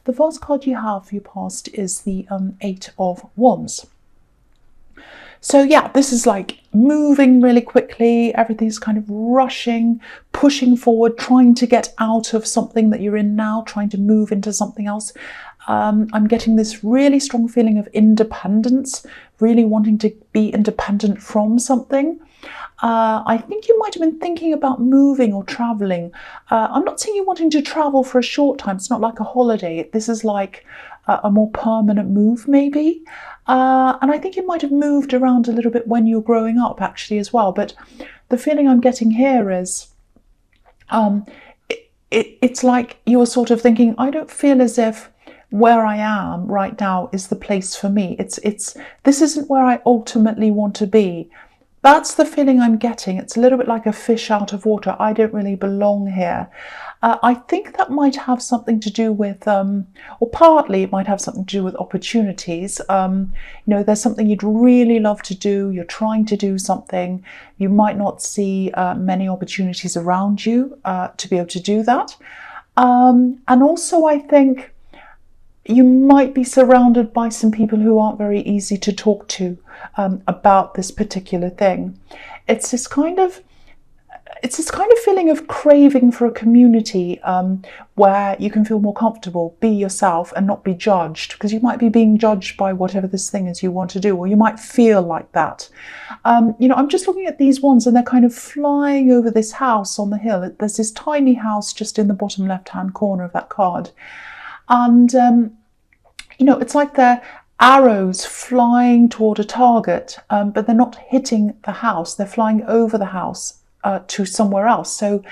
the first card you have for your past is the Eight of Wands. So yeah, this is like moving really quickly, everything's kind of rushing, pushing forward, trying to get out of something that you're in now, trying to move into something else. I'm getting this really strong feeling of independence, really wanting to be independent from something. I think you might have been thinking about moving or traveling. I'm not saying you're wanting to travel for a short time. It's not like a holiday. This is like a more permanent move maybe. And I think you might have moved around a little bit when you were growing up actually as well. But the feeling I'm getting here is it's like you're sort of thinking, I don't feel as if where I am right now is the place for me. This isn't where I ultimately want to be. That's the feeling I'm getting. It's a little bit like a fish out of water. I don't really belong here. I think that might have something to do with, or partly it might have something to do with opportunities. There's something you'd really love to do. You're trying to do something. You might not see many opportunities around you to be able to do that. And also I think you might be surrounded by some people who aren't very easy to talk to about this particular thing. It's this kind of feeling of craving for a community where you can feel more comfortable, be yourself and not be judged, because you might be being judged by whatever this thing is you want to do, or you might feel like that. I'm just looking at these ones and they're kind of flying over this house on the hill. There's this tiny house just in the bottom left-hand corner of that card. And, it's like they're arrows flying toward a target, but they're not hitting the house. They're flying over the house to somewhere else. So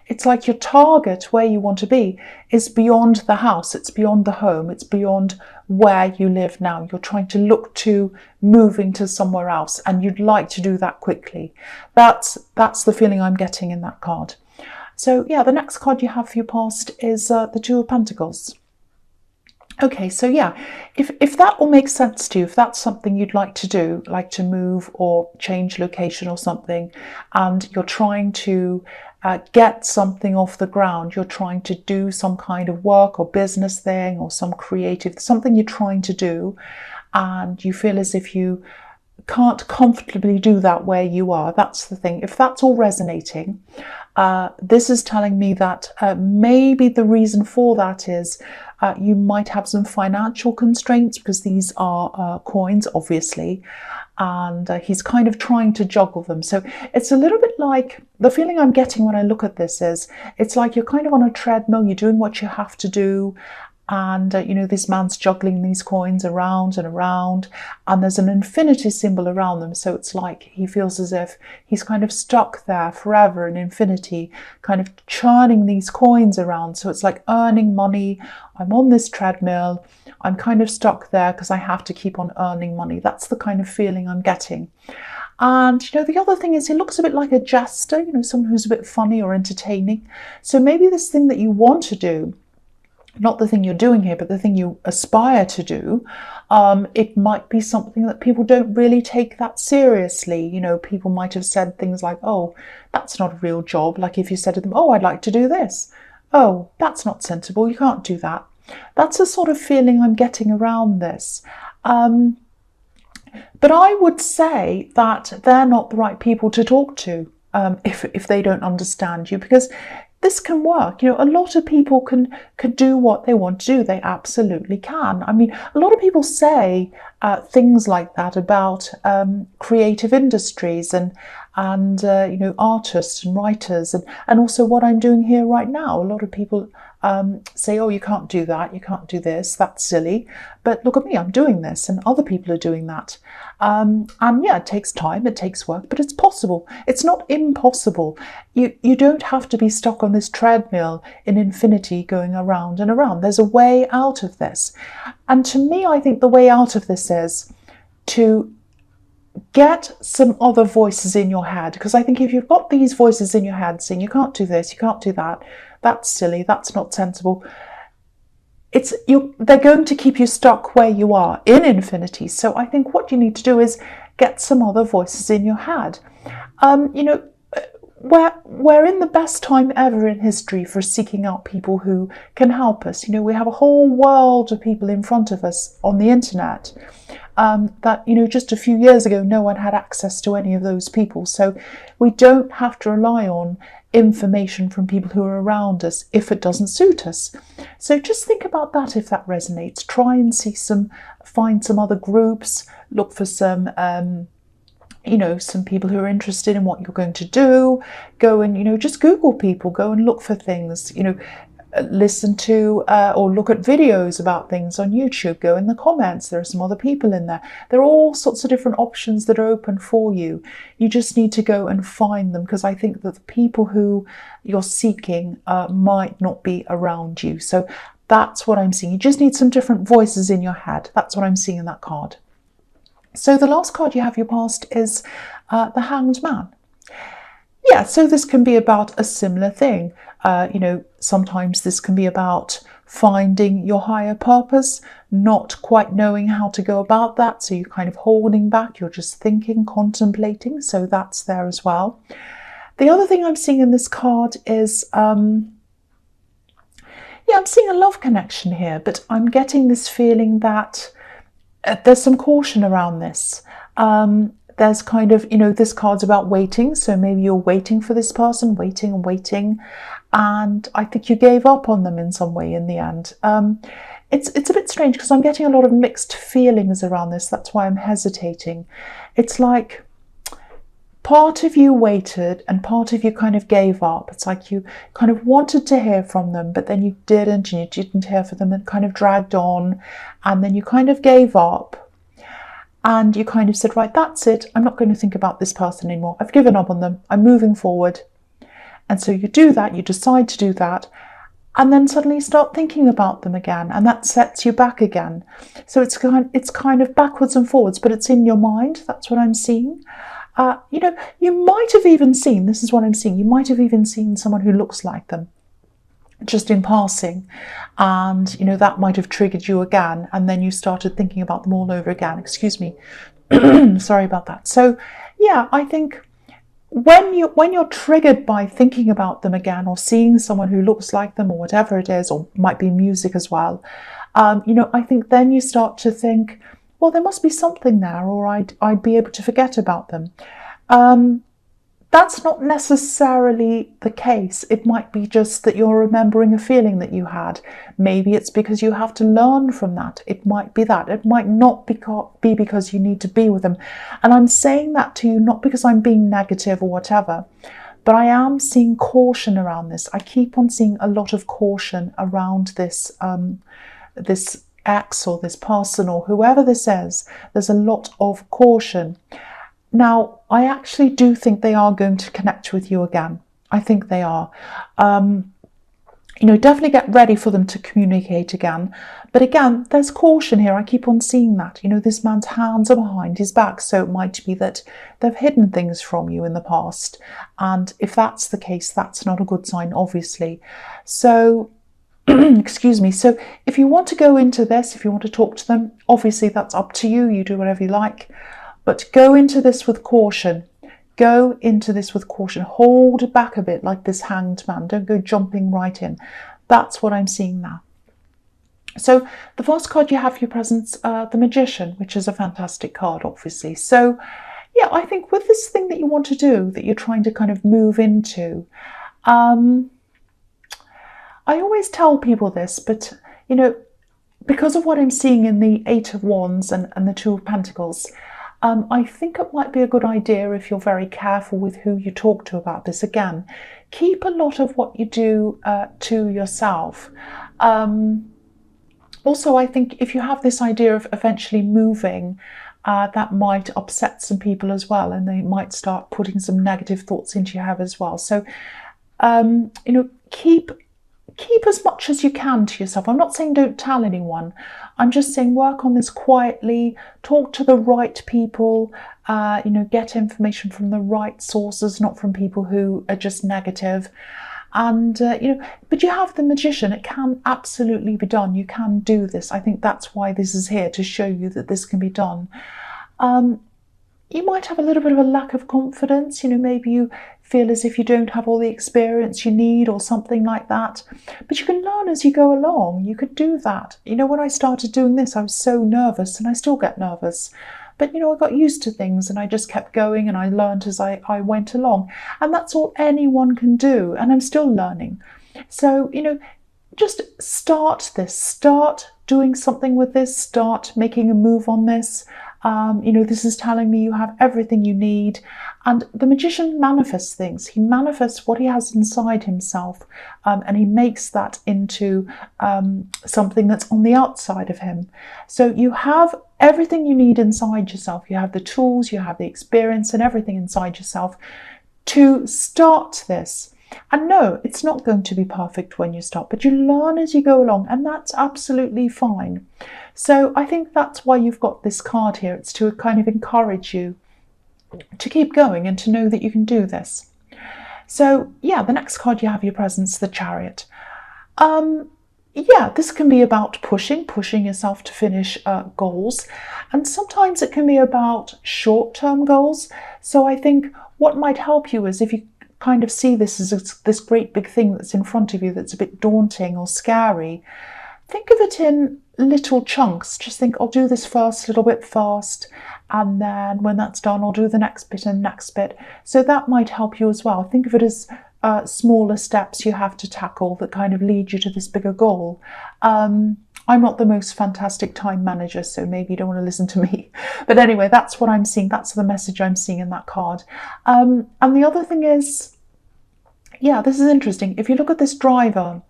it's like your target, where you want to be, is beyond the house. It's beyond the home. It's beyond where you live now. You're trying to look to moving to somewhere else, and you'd like to do that quickly. That's the feeling I'm getting in that card. So yeah, the next card you have for your past is the Two of Pentacles. Okay, so yeah, if that all makes sense to you, if that's something you'd like to do, like to move or change location or something, and you're trying to get something off the ground, you're trying to do some kind of work or business thing or some creative, something you're trying to do, and you feel as if you can't comfortably do that where you are, that's the thing. If that's all resonating, this is telling me that maybe the reason for that is you might have some financial constraints, because these are coins, obviously, and he's kind of trying to juggle them. So it's a little bit like, the feeling I'm getting when I look at this is, it's like you're kind of on a treadmill, you're doing what you have to do, and this man's juggling these coins around and around, and there's an infinity symbol around them, so it's like he feels as if he's kind of stuck there forever in infinity, kind of churning these coins around. So it's like earning money. I'm on this treadmill, I'm kind of stuck there because I have to keep on earning money. That's the kind of feeling I'm getting. And the other thing is, he looks a bit like a jester, someone who's a bit funny or entertaining. So maybe this thing that you want to do, not the thing you're doing here, but the thing you aspire to do, it might be something that people don't really take that seriously. People might have said things like, oh, that's not a real job. Like if you said to them, oh, I'd like to do this. Oh, that's not sensible. You can't do that. That's the sort of feeling I'm getting around this. But I would say that they're not the right people to talk to if they don't understand you, because this can work. A lot of people can do what they want to do. They absolutely can. I mean, a lot of people say things like that about creative industries and artists and writers, and also what I'm doing here right now. A lot of people say, oh, you can't do that, you can't do this, that's silly. But look at me, I'm doing this, and other people are doing that. And yeah, it takes time, it takes work, but it's possible. It's not impossible. You don't have to be stuck on this treadmill in infinity going around and around. There's a way out of this. And to me, I think the way out of this is to get some other voices in your head, because I think if you've got these voices in your head saying you can't do this, you can't do that, that's silly, that's not sensible, they're going to keep you stuck where you are in infinity. So I think what you need to do is get some other voices in your head. we're in the best time ever in history for seeking out people who can help us. You know, we have a whole world of people in front of us on the internet that, you know, just a few years ago, no one had access to any of those people. So we don't have to rely on information from people who are around us if it doesn't suit us. So just think about that if that resonates. Try and find some other groups, look for some you know, some people who are interested in what you're going to do. Go and, you know, just Google people, go and look for things, you know, listen to or look at videos about things on YouTube, go in the comments, there are some other people in there. There are all sorts of different options that are open for you. You just need to go and find them, because I think that the people who you're seeking might not be around you. So that's what I'm seeing. You just need some different voices in your head. That's what I'm seeing in that card. So the last card you have your past is the Hanged Man. Yeah, so this can be about a similar thing. You know, sometimes this can be about finding your higher purpose, not quite knowing how to go about that. So you're kind of holding back, you're just thinking, contemplating. So that's there as well. The other thing I'm seeing in this card is, yeah, I'm seeing a love connection here, but I'm getting this feeling that there's some caution around this. There's kind of, you know, this card's about waiting. So maybe you're waiting for this person, waiting and waiting. And I think you gave up on them in some way in the end. It's a bit strange because I'm getting a lot of mixed feelings around this. That's why I'm hesitating. It's like part of you waited and part of you kind of gave up. It's like you kind of wanted to hear from them, but then you didn't, and you didn't hear from them, and kind of dragged on, and then you kind of gave up, and you kind of said, right, that's it, I'm not going to think about this person anymore, I've given up on them, I'm moving forward. And so you do that, you decide to do that, and then suddenly you start thinking about them again, and that sets you back again. So it's kind of backwards and forwards, but it's in your mind. That's what I'm seeing. You know, you might have even seen, this is what I'm seeing, you might have even seen someone who looks like them just in passing, and, you know, that might have triggered you again, and then you started thinking about them all over again. Excuse me. Sorry about that. So yeah, I think when you're triggered by thinking about them again, or seeing someone who looks like them, or whatever it is, or might be music as well, you know, I think then you start to think, well, there must be something there, or I'd be able to forget about them. That's not necessarily the case. It might be just that you're remembering a feeling that you had. Maybe it's because you have to learn from that. It might be that. It might not be because you need to be with them. And I'm saying that to you not because I'm being negative or whatever, but I am seeing caution around this. I keep on seeing a lot of caution around this, this ex or this person or whoever this is. There's a lot of caution. Now, I actually do think they are going to connect with you again. I think they are. You know, definitely get ready for them to communicate again. But again, there's caution here. I keep on seeing that. You know, this man's hands are behind his back. So it might be that they've hidden things from you in the past. And if that's the case, that's not a good sign, obviously. So, excuse me. So if you want to go into this, if you want to talk to them, obviously that's up to you. You do whatever you like. But go into this with caution. Go into this with caution. Hold back a bit like this hanged man. Don't go jumping right in. That's what I'm seeing now. So the first card you have for your presence, the Magician, which is a fantastic card, obviously. So yeah, I think with this thing that you want to do, that you're trying to kind of move into, I always tell people this, but, you know, because of what I'm seeing in the Eight of Wands and the Two of Pentacles, I think it might be a good idea, if you're very careful with who you talk to about this, again, keep a lot of what you do to yourself. Also, I think if you have this idea of eventually moving, that might upset some people as well, and they might start putting some negative thoughts into your head as well. So, you know, keep as much as you can to yourself. I'm not saying don't tell anyone. I'm just saying work on this quietly, talk to the right people, you know, get information from the right sources, not from people who are just negative. And, you know, but you have the Magician. It can absolutely be done. You can do this. I think that's why this is here, to show you that this can be done. You might have a little bit of a lack of confidence. You know, maybe you feel as if you don't have all the experience you need or something like that. But you can learn as you go along. You could do that. You know, when I started doing this, I was so nervous, and I still get nervous. But, you know, I got used to things and I just kept going, and I learned as I went along. And that's all anyone can do. And I'm still learning. So, you know, just start this. Start doing something with this. Start making a move on this. You know, this is telling me you have everything you need. And the magician manifests things. He manifests what he has inside himself, and he makes that into something that's on the outside of him. So you have everything you need inside yourself. You have the tools, you have the experience, and everything inside yourself to start this. And no, it's not going to be perfect when you start, but you learn as you go along, and that's absolutely fine. So I think that's why you've got this card here. It's to kind of encourage you to keep going and to know that you can do this. So yeah, the next card you have your presence, the Chariot. Yeah, this can be about pushing yourself to finish goals. And sometimes it can be about short-term goals. So I think what might help you is if you kind of see this as this great big thing that's in front of you that's a bit daunting or scary, think of it in little chunks. Just think, I'll do this first, a little bit first, and then when that's done, I'll do the next bit and next bit. So that might help you as well. Think of it as smaller steps you have to tackle that kind of lead you to this bigger goal. I'm not the most fantastic time manager, so maybe you don't want to listen to me. But anyway, that's what I'm seeing. That's the message I'm seeing in that card. And the other thing is, yeah, this is interesting. If you look at this driver,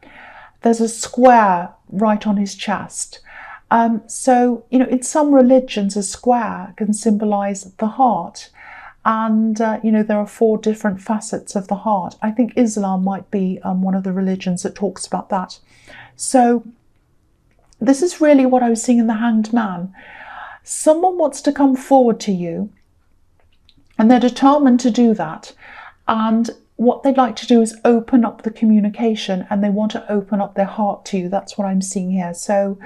there's a square right on his chest. So, you know, in some religions, a square can symbolize the heart. And, you know, there are 4 different facets of the heart. I think Islam might be one of the religions that talks about that. So this is really what I was seeing in the Hanged Man. Someone wants to come forward to you, and they're determined to do that. And what they'd like to do is open up the communication, and they want to open up their heart to you. That's what I'm seeing here. So,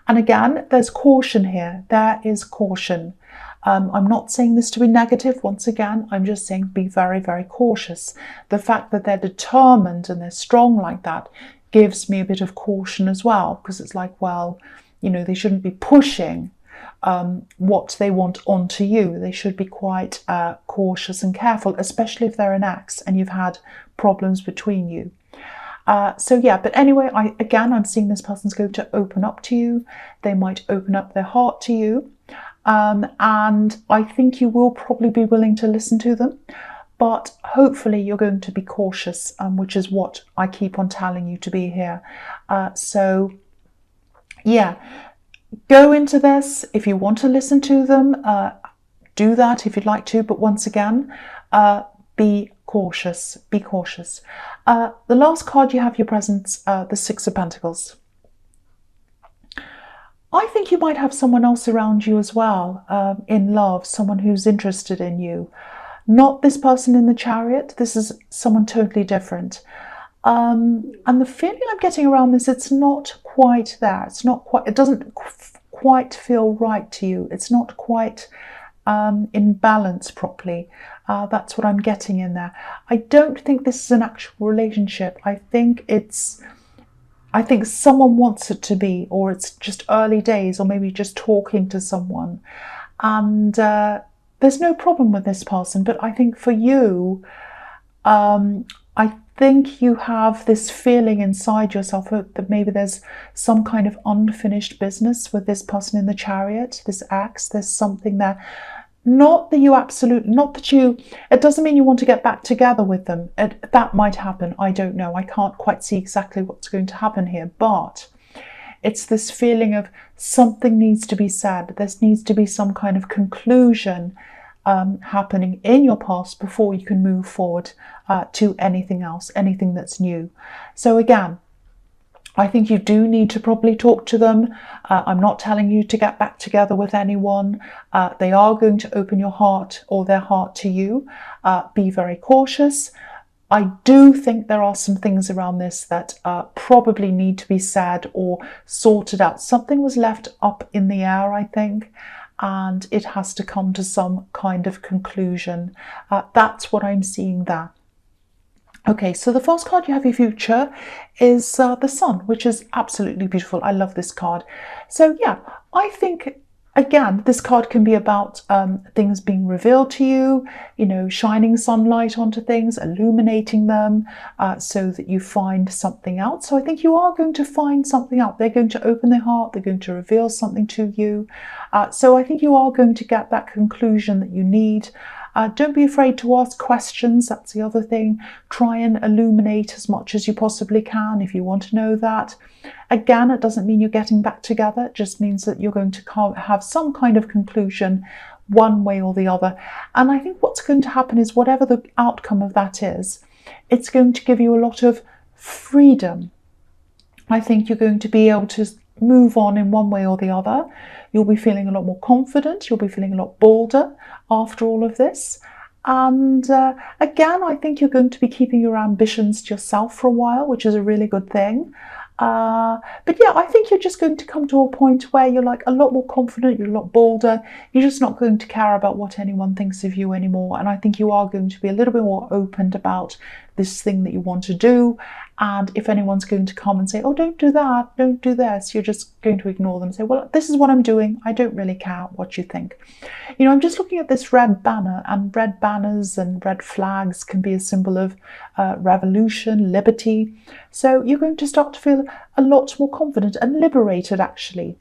and again, there's caution here. There is caution. I'm not saying this to be negative. Once again, I'm just saying be very, very cautious. The fact that they're determined and they're strong like that gives me a bit of caution as well, because it's like, well, you know, they shouldn't be pushing what they want onto you. They should be quite cautious and careful, especially if they're an ex and you've had problems between you. So yeah, but anyway, I'm seeing this person's going to open up to you. They might open up their heart to you. And I think you will probably be willing to listen to them. But hopefully you're going to be cautious, which is what I keep on telling you to be here. So yeah, go into this. If you want to listen to them, do that if you'd like to. But once again, be cautious. Be cautious. The last card you have your presence, the 6 of Pentacles. I think you might have someone else around you as well, in love, someone who's interested in you. Not this person in the Chariot. This is someone totally different. And the feeling I'm getting around this, it's not quite there. It's not quite, it doesn't quite feel right to you. It's not quite in balance properly. That's what I'm getting in there. I don't think this is an actual relationship. I think someone wants it to be, or it's just early days, or maybe just talking to someone. And there's no problem with this person, but I think for you, I think you have this feeling inside yourself that maybe there's some kind of unfinished business with this person in the Chariot, this ex. There's something there. Not that you, it doesn't mean you want to get back together with them. That might happen. I don't know. I can't quite see exactly what's going to happen here, but it's this feeling of something needs to be said. There needs to be some kind of conclusion happening in your past before you can move forward to anything else, anything that's new. So again, I think you do need to probably talk to them. I'm not telling you to get back together with anyone. They are going to open your heart or their heart to you. Be very cautious. I do think there are some things around this that probably need to be said or sorted out. Something was left up in the air, I think, and it has to come to some kind of conclusion. That's what I'm seeing there. Okay, so the first card you have your future is the Sun, which is absolutely beautiful. I love this card. So yeah, I think, again, this card can be about things being revealed to you, you know, shining sunlight onto things, illuminating them, so that you find something out. So I think you are going to find something out. They're going to open their heart. They're going to reveal something to you. So I think you are going to get that conclusion that you need. Don't be afraid to ask questions. That's the other thing. Try and illuminate as much as you possibly can if you want to know that. Again, it doesn't mean you're getting back together. It just means that you're going to have some kind of conclusion one way or the other. And I think what's going to happen is, whatever the outcome of that is, it's going to give you a lot of freedom. I think you're going to be able to move on in one way or the other. You'll be feeling a lot more confident. You'll be feeling a lot bolder after all of this. And again, I think you're going to be keeping your ambitions to yourself for a while, which is a really good thing. But yeah, I think you're just going to come to a point where you're like a lot more confident, you're a lot bolder, you're just not going to care about what anyone thinks of you anymore. And I think you are going to be a little bit more open about this thing that you want to do. And if anyone's going to come and say, oh, don't do that, don't do this, you're just going to ignore them and say, well, this is what I'm doing. I don't really care what you think. You know, I'm just looking at this red banner, and red banners and red flags can be a symbol of revolution, liberty. So you're going to start to feel a lot more confident and liberated, actually.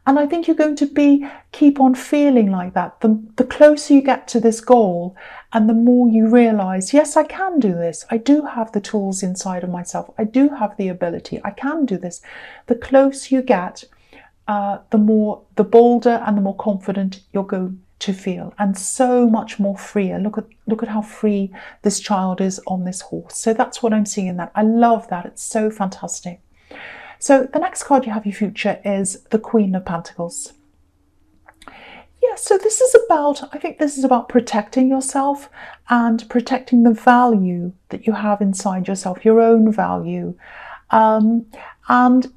And I think you're going to keep on feeling like that. The closer you get to this goal, and the more you realize, yes, I can do this. I do have the tools inside of myself. I do have the ability. I can do this. The closer you get, the bolder and the more confident you're going to feel, and so much more freer. Look at how free this child is on this horse. So that's what I'm seeing in that. I love that. It's so fantastic. So the next card you have your future is the Queen of Pentacles. Yeah, so this is about, I think this is about protecting yourself and protecting the value that you have inside yourself, your own value. And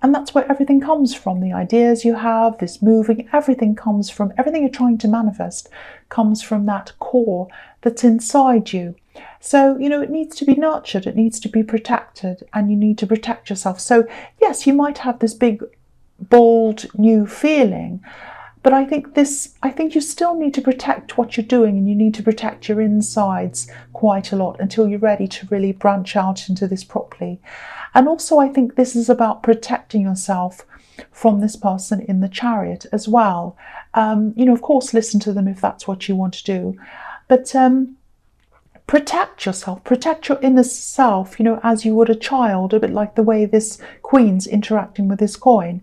that's where everything comes from. The ideas you have, this moving, everything you're trying to manifest comes from that core that's inside you. So, you know, it needs to be nurtured, it needs to be protected, and you need to protect yourself. So, yes, you might have this big, bold, new feeling, but I think you still need to protect what you're doing, and you need to protect your insides quite a lot until you're ready to really branch out into this properly. And also, I think this is about protecting yourself from this person in the Chariot as well. You know, of course, listen to them if that's what you want to do, but protect yourself, protect your inner self, you know, as you would a child, a bit like the way this queen's interacting with this coin.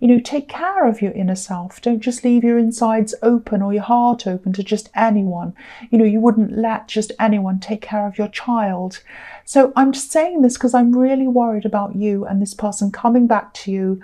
You know, take care of your inner self. Don't just leave your insides open or your heart open to just anyone. You know, you wouldn't let just anyone take care of your child. So I'm just saying this because I'm really worried about you and this person coming back to you.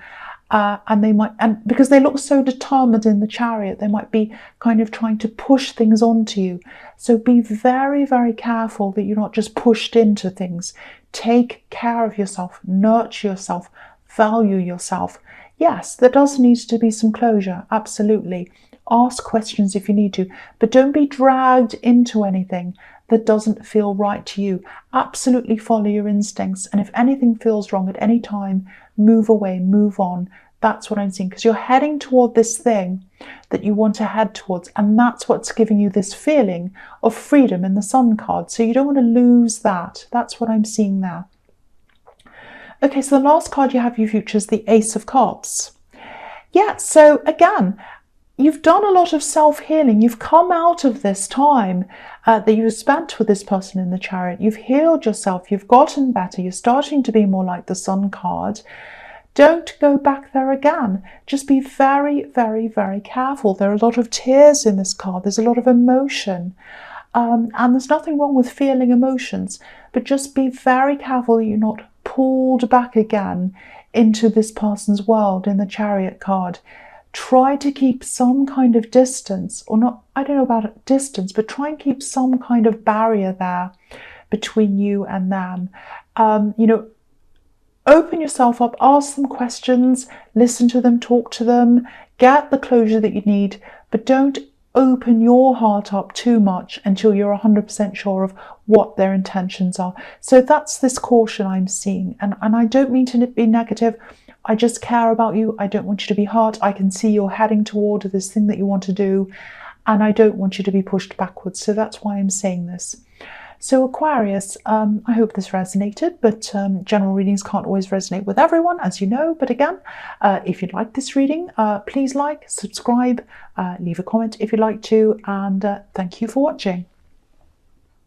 And because they look so determined in the Chariot, they might be kind of trying to push things onto you. So be very, very careful that you're not just pushed into things. Take care of yourself, nurture yourself, value yourself. Yes, there does need to be some closure, absolutely. Ask questions if you need to, but don't be dragged into anything that doesn't feel right to you. Absolutely follow your instincts, and if anything feels wrong at any time, move away, move on. That's what I'm seeing, because you're heading toward this thing that you want to head towards, and that's what's giving you this feeling of freedom in the Sun card. So you don't want to lose that. That's what I'm seeing there. Okay, so the last card you have your future is the Ace of Cups. Yeah, so again, you've done a lot of self-healing. You've come out of this time that you've spent with this person in the Chariot. You've healed yourself. You've gotten better. You're starting to be more like the Sun card. Don't go back there again. Just be very, very, very careful. There are a lot of tears in this card. There's a lot of emotion. And there's nothing wrong with feeling emotions, but just be very careful that you're not pulled back again into this person's world in the Chariot card. Try to keep some kind of distance, or not, I don't know about distance, but try and keep some kind of barrier there between you and them. You know, open yourself up, ask them questions, listen to them, talk to them, get the closure that you need, but don't open your heart up too much until you're 100% sure of what their intentions are. So that's this caution I'm seeing. And I don't mean to be negative. I just care about you. I don't want you to be hurt. I can see you're heading toward this thing that you want to do, and I don't want you to be pushed backwards. So that's why I'm saying this. So Aquarius, I hope this resonated, but general readings can't always resonate with everyone, as you know. But again, if you'd like this reading, please like, subscribe, leave a comment if you'd like to, and thank you for watching.